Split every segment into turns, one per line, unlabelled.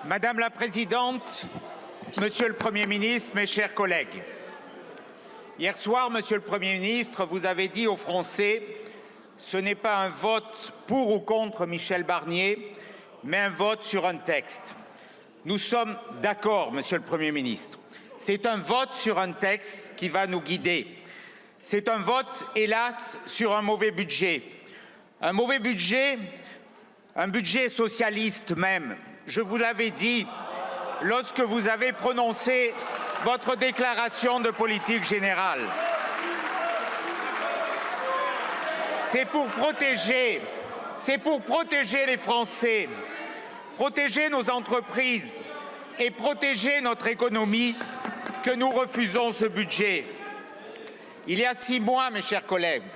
Madame la Présidente, Monsieur le Premier ministre, mes chers collègues. Hier soir, Monsieur le Premier ministre, vous avez dit aux Français « Ce n'est pas un vote pour ou contre Michel Barnier, mais un vote sur un texte ». Nous sommes d'accord, Monsieur le Premier ministre. C'est un vote sur un texte qui va nous guider. C'est un vote, hélas, sur un mauvais budget. Un mauvais budget, un budget socialiste même. Je vous l'avais dit lorsque vous avez prononcé votre déclaration de politique générale. C'est pour protéger les Français, protéger nos entreprises et protéger notre économie que nous refusons ce budget. Il y a 6 mois, mes chers collègues,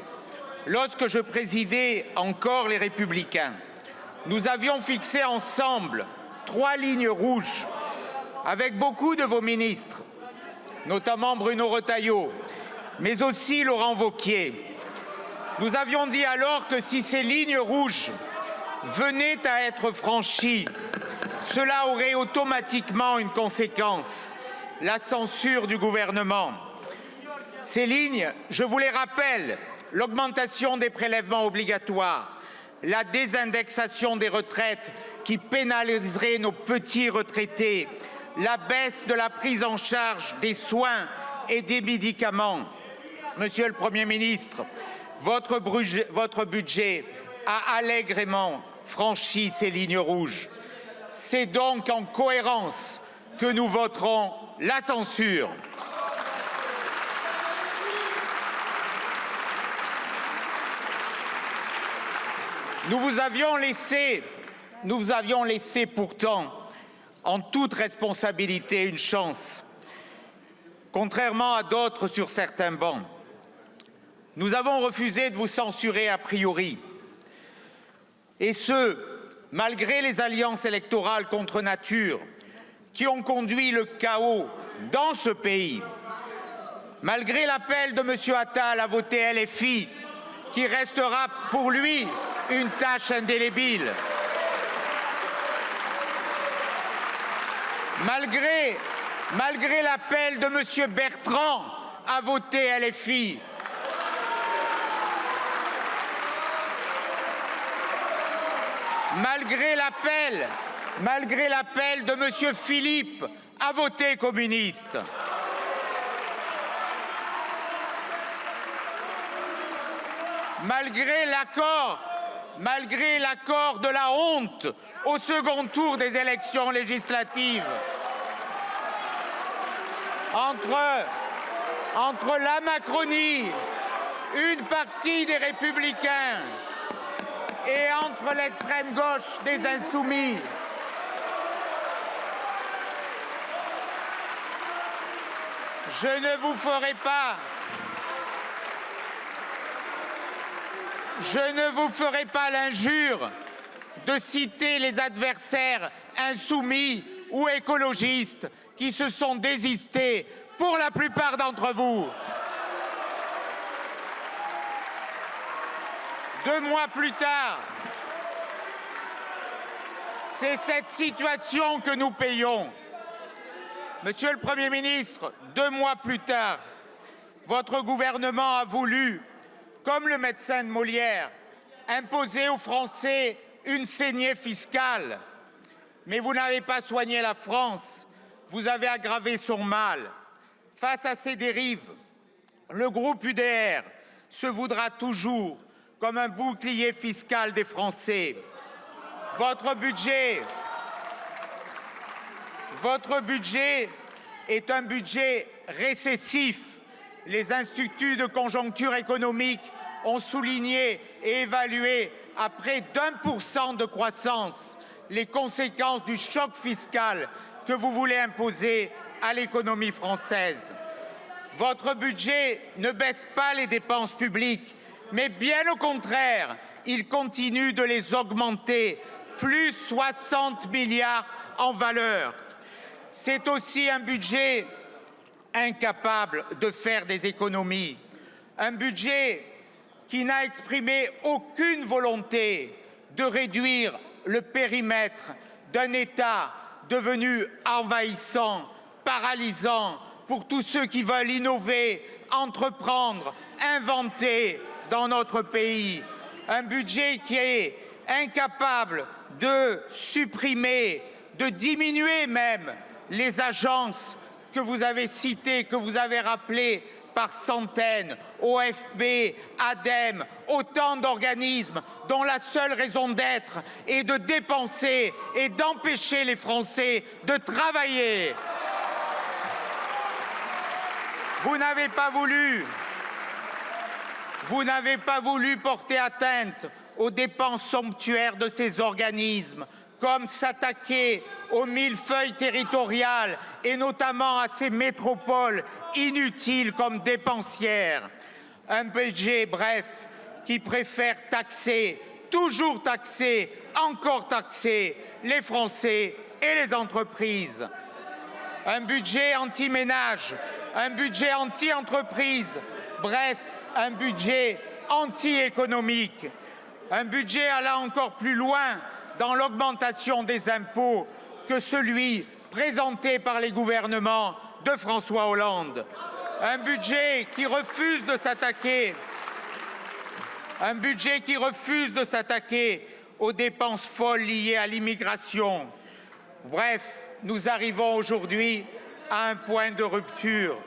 lorsque je présidais encore les Républicains, nous avions fixé ensemble 3 lignes rouges avec beaucoup de vos ministres, notamment Bruno Retailleau, mais aussi Laurent Wauquiez. Nous avions dit alors que si ces lignes rouges venaient à être franchies, cela aurait automatiquement une conséquence, la censure du gouvernement. Ces lignes, je vous les rappelle, l'augmentation des prélèvements obligatoires, la désindexation des retraites qui pénaliserait nos petits retraités, la baisse de la prise en charge des soins et des médicaments. Monsieur le Premier ministre, votre budget a allègrement franchi ces lignes rouges. C'est donc en cohérence que nous voterons la censure. Nous vous avions laissé pourtant, en toute responsabilité, une chance, contrairement à d'autres sur certains bancs. Nous avons refusé de vous censurer a priori, et ce, malgré les alliances électorales contre nature qui ont conduit le chaos dans ce pays, malgré l'appel de M. Attal à voter LFI, qui restera pour lui une tâche indélébile. Malgré l'appel de M. Bertrand à voter LFI. Malgré l'appel de M. Philippe à voter communiste. Malgré l'accord de la honte au second tour des élections législatives entre la Macronie, une partie des Républicains et entre l'extrême gauche des Insoumis. Je ne vous ferai pas l'injure de citer les adversaires insoumis ou écologistes qui se sont désistés pour la plupart d'entre vous. 2 mois plus tard, c'est cette situation que nous payons. Monsieur le Premier ministre, 2 mois plus tard, votre gouvernement a voulu, comme le médecin de Molière, imposer aux Français une saignée fiscale. Mais vous n'avez pas soigné la France, vous avez aggravé son mal. Face à ces dérives, le groupe UDR se voudra toujours comme un bouclier fiscal des Français. Votre budget est un budget récessif. Les instituts de conjoncture économique ont souligné et évalué à près d'1% de croissance les conséquences du choc fiscal que vous voulez imposer à l'économie française. Votre budget ne baisse pas les dépenses publiques, mais bien au contraire, il continue de les augmenter, plus 60 milliards en valeur. C'est aussi un budget incapable de faire des économies, un budget qui n'a exprimé aucune volonté de réduire le périmètre d'un État devenu envahissant, paralysant pour tous ceux qui veulent innover, entreprendre, inventer dans notre pays. Un budget qui est incapable de supprimer, de diminuer même les agences que vous avez citées, que vous avez rappelées par centaines, OFB, ADEME, autant d'organismes dont la seule raison d'être est de dépenser et d'empêcher les Français de travailler. Vous n'avez pas voulu porter atteinte aux dépenses somptuaires de ces organismes, comme s'attaquer aux millefeuilles territoriales et notamment à ces métropoles inutiles comme dépensières. Un budget, bref, qui préfère taxer, toujours taxer, encore taxer les Français et les entreprises. Un budget anti-ménage, un budget anti-entreprise, bref, un budget anti-économique. Un budget allant encore plus loin dans l'augmentation des impôts que celui présenté par les gouvernements de François Hollande. Un budget qui refuse de s'attaquer aux dépenses folles liées à l'immigration. Bref, nous arrivons aujourd'hui à un point de rupture.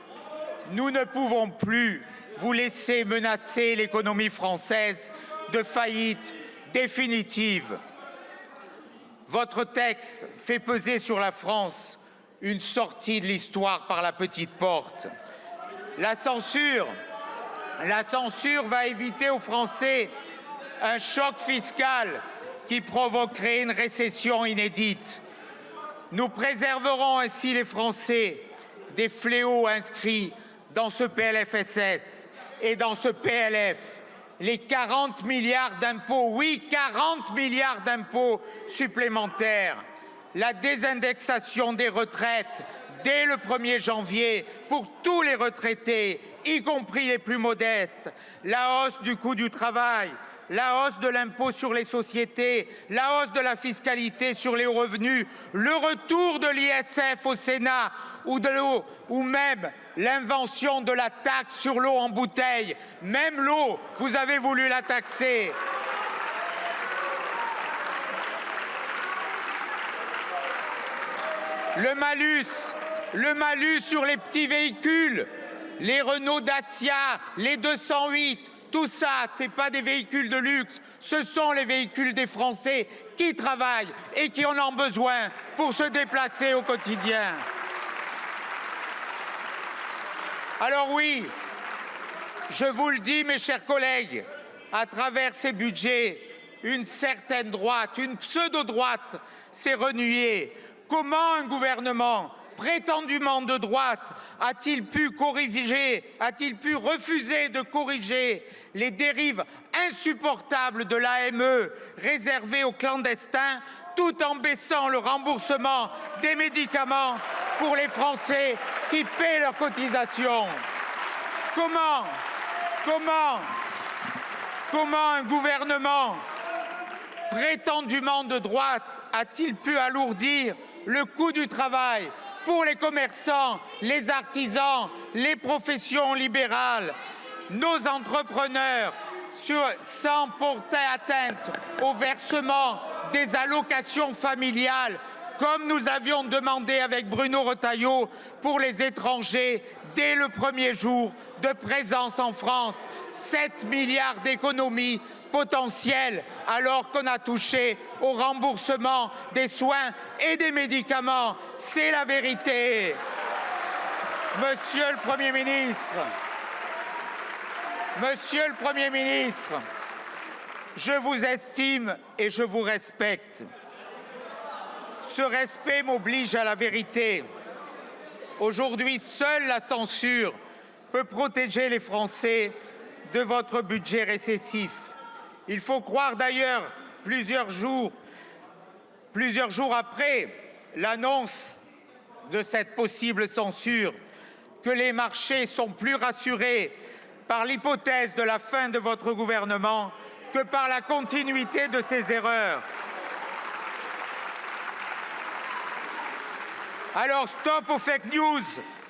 Nous ne pouvons plus vous laisser menacer l'économie française de faillite définitive. Votre texte fait peser sur la France une sortie de l'histoire par la petite porte. La censure va éviter aux Français un choc fiscal qui provoquerait une récession inédite. Nous préserverons ainsi les Français des fléaux inscrits dans ce PLFSS et dans ce PLF. Les 40 milliards d'impôts, oui, 40 milliards d'impôts supplémentaires. La désindexation des retraites dès le 1er janvier pour tous les retraités, y compris les plus modestes. La hausse du coût du travail, la hausse de l'impôt sur les sociétés, la hausse de la fiscalité sur les revenus, le retour de l'ISF au Sénat ou même l'invention de la taxe sur l'eau en bouteille. Même l'eau, vous avez voulu la taxer. Le malus sur les petits véhicules, les Renault Dacia, les 208, tout ça, ce n'est pas des véhicules de luxe, ce sont les véhicules des Français qui travaillent et qui en ont besoin pour se déplacer au quotidien. Alors oui, je vous le dis, mes chers collègues, à travers ces budgets, une certaine droite, une pseudo-droite s'est renouée. Comment un gouvernement prétendument de droite a-t-il pu refuser de corriger les dérives insupportables de l'AME réservées aux clandestins, tout en baissant le remboursement des médicaments pour les Français qui paient leurs cotisations? Comment un gouvernement prétendument de droite a-t-il pu alourdir le coût du travail pour les commerçants, les artisans, les professions libérales, nos entrepreneurs, sans porter atteinte au versement des allocations familiales, comme nous avions demandé avec Bruno Retailleau pour les étrangers dès le 1er jour de présence en France. 7 milliards d'économies potentielles alors qu'on a touché au remboursement des soins et des médicaments. C'est la vérité. Monsieur le Premier ministre, je vous estime et je vous respecte. Ce respect m'oblige à la vérité. Aujourd'hui, seule la censure peut protéger les Français de votre budget récessif. Il faut croire d'ailleurs, plusieurs jours après l'annonce de cette possible censure, que les marchés sont plus rassurés par l'hypothèse de la fin de votre gouvernement que par la continuité de ses erreurs. Alors stop aux fake news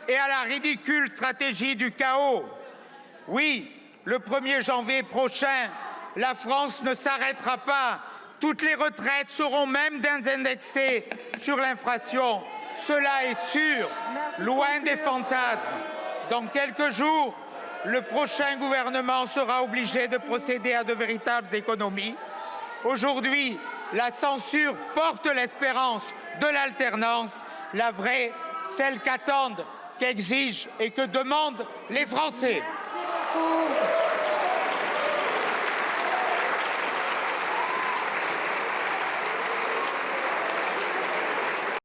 et à la ridicule stratégie du chaos. Oui, le 1er janvier prochain, la France ne s'arrêtera pas. Toutes les retraites seront même désindexées sur l'inflation. Cela est sûr, loin des fantasmes. Dans quelques jours, le prochain gouvernement sera obligé de procéder à de véritables économies. Aujourd'hui, la censure porte l'espérance de l'alternance, la vraie, celle qu'attendent, qu'exigent et que demandent les Français.
Merci beaucoup.